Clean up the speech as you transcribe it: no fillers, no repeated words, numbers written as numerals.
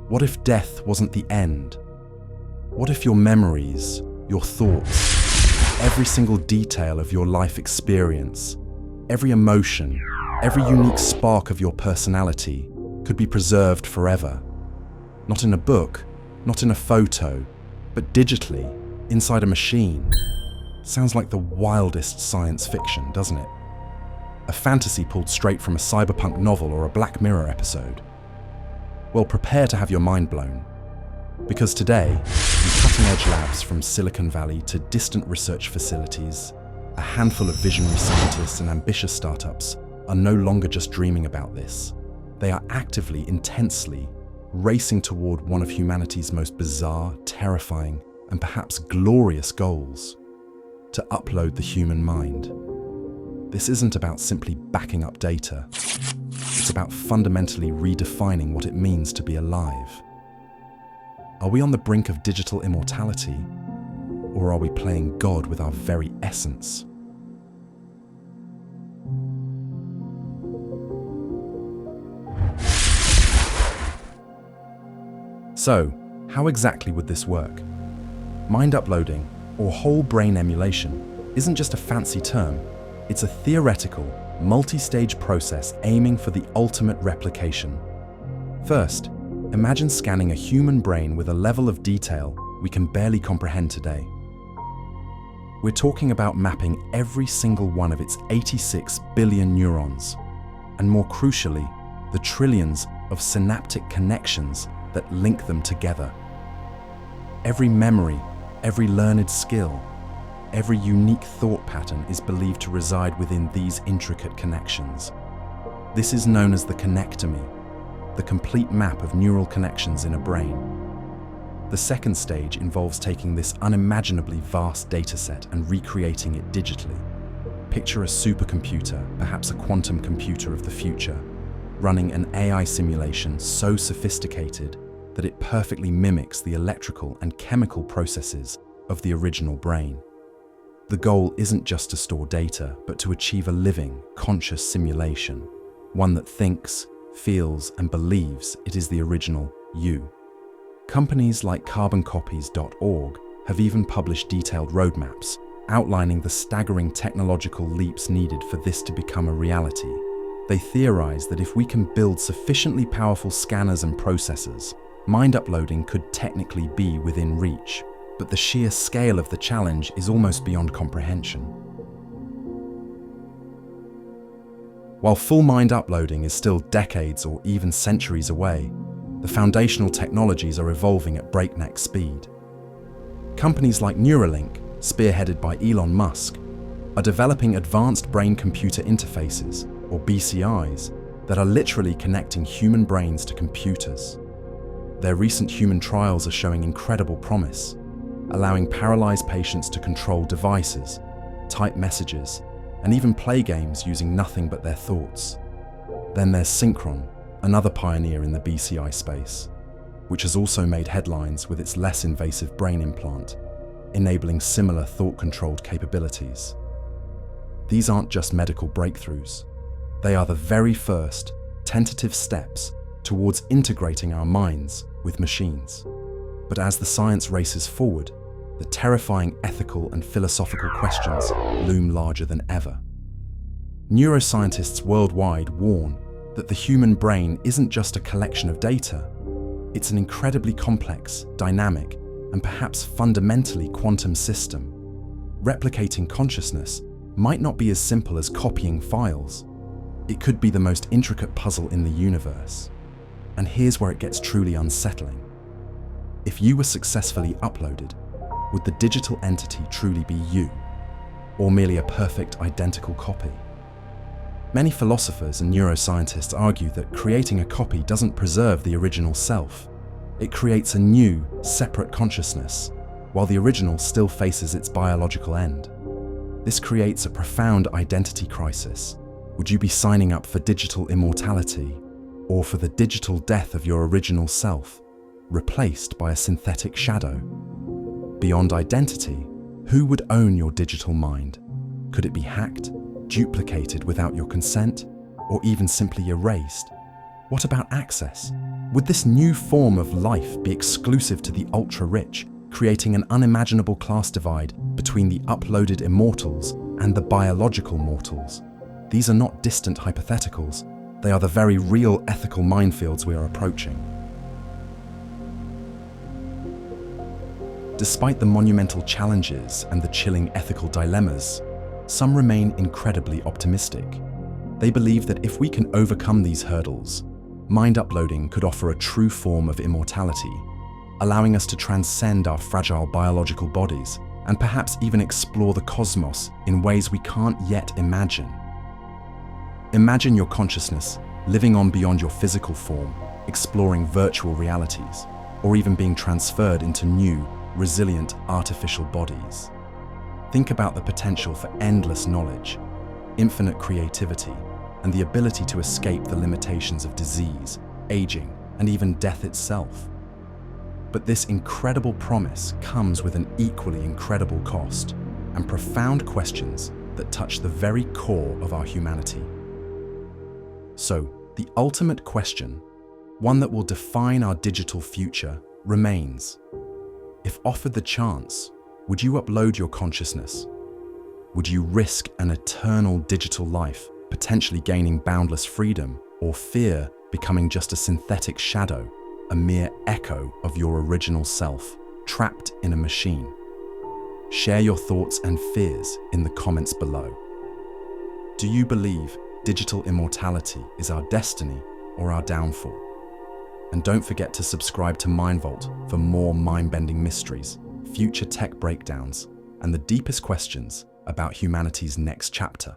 What if death wasn't the end? What if your memories, your thoughts, every single detail of your life experience, every emotion, every unique spark of your personality could be preserved forever? Not in a book, not in a photo, but digitally, inside a machine. Sounds like the wildest science fiction, doesn't it? A fantasy pulled straight from a cyberpunk novel or a Black Mirror episode. Well, prepare to have your mind blown. Because today, in cutting-edge labs from Silicon Valley to distant research facilities, a handful of visionary scientists and ambitious startups are no longer just dreaming about this. They are actively, intensely, racing toward one of humanity's most bizarre, terrifying, and perhaps glorious goals: to upload the human mind. This isn't about simply backing up data. It's about fundamentally redefining what it means to be alive. Are we on the brink of digital immortality, or are we playing God with our very essence? So, how exactly would this work? Mind uploading, or whole brain emulation, isn't just a fancy term. It's a theoretical, multi-stage process aiming for the ultimate replication. First, imagine scanning a human brain with a level of detail we can barely comprehend today. We're talking about mapping every single one of its 86 billion neurons, and more crucially, the trillions of synaptic connections that link them together. Every memory, every learned skill, every unique thought pattern is believed to reside within these intricate connections. This is known as the connectomy, the complete map of neural connections in a brain. The second stage involves taking this unimaginably vast dataset and recreating it digitally. Picture a supercomputer, perhaps a quantum computer of the future, running an AI simulation so sophisticated that it perfectly mimics the electrical and chemical processes of the original brain. The goal isn't just to store data, but to achieve a living, conscious simulation, one that thinks, feels, and believes it is the original you. Companies like carboncopies.org have even published detailed roadmaps outlining the staggering technological leaps needed for this to become a reality. They theorize that if we can build sufficiently powerful scanners and processors, mind uploading could technically be within reach. But the sheer scale of the challenge is almost beyond comprehension. While full mind uploading is still decades or even centuries away, the foundational technologies are evolving at breakneck speed. Companies like Neuralink, spearheaded by Elon Musk, are developing advanced brain-computer interfaces, or BCIs, that are literally connecting human brains to computers. Their recent human trials are showing incredible promise, allowing paralyzed patients to control devices, type messages, and even play games using nothing but their thoughts. Then there's Synchron, another pioneer in the BCI space, which has also made headlines with its less invasive brain implant, enabling similar thought-controlled capabilities. These aren't just medical breakthroughs. They are the very first, tentative steps towards integrating our minds with machines. But as the science races forward, the terrifying ethical and philosophical questions loom larger than ever. Neuroscientists worldwide warn that the human brain isn't just a collection of data. It's an incredibly complex, dynamic, and perhaps fundamentally quantum system. Replicating consciousness might not be as simple as copying files. It could be the most intricate puzzle in the universe. And here's where it gets truly unsettling. If you were successfully uploaded, would the digital entity truly be you, or merely a perfect identical copy? Many philosophers and neuroscientists argue that creating a copy doesn't preserve the original self. It creates a new, separate consciousness, while the original still faces its biological end. This creates a profound identity crisis. Would you be signing up for digital immortality, or for the digital death of your original self, replaced by a synthetic shadow? Beyond identity, who would own your digital mind? Could it be hacked, duplicated without your consent, or even simply erased? What about access? Would this new form of life be exclusive to the ultra-rich, creating an unimaginable class divide between the uploaded immortals and the biological mortals? These are not distant hypotheticals. They are the very real ethical minefields we are approaching. Despite the monumental challenges and the chilling ethical dilemmas, some remain incredibly optimistic. They believe that if we can overcome these hurdles, mind uploading could offer a true form of immortality, allowing us to transcend our fragile biological bodies and perhaps even explore the cosmos in ways we can't yet imagine. Imagine your consciousness living on beyond your physical form, exploring virtual realities, or even being transferred into new, resilient artificial bodies. Think about the potential for endless knowledge, infinite creativity, and the ability to escape the limitations of disease, aging, and even death itself. But this incredible promise comes with an equally incredible cost and profound questions that touch the very core of our humanity. So, the ultimate question, one that will define our digital future, remains. If offered the chance, would you upload your consciousness? Would you risk an eternal digital life, potentially gaining boundless freedom, or fear becoming just a synthetic shadow, a mere echo of your original self, trapped in a machine? Share your thoughts and fears in the comments below. Do you believe digital immortality is our destiny or our downfall? And don't forget to subscribe to MindVault for more mind-bending mysteries, future tech breakdowns, and the deepest questions about humanity's next chapter.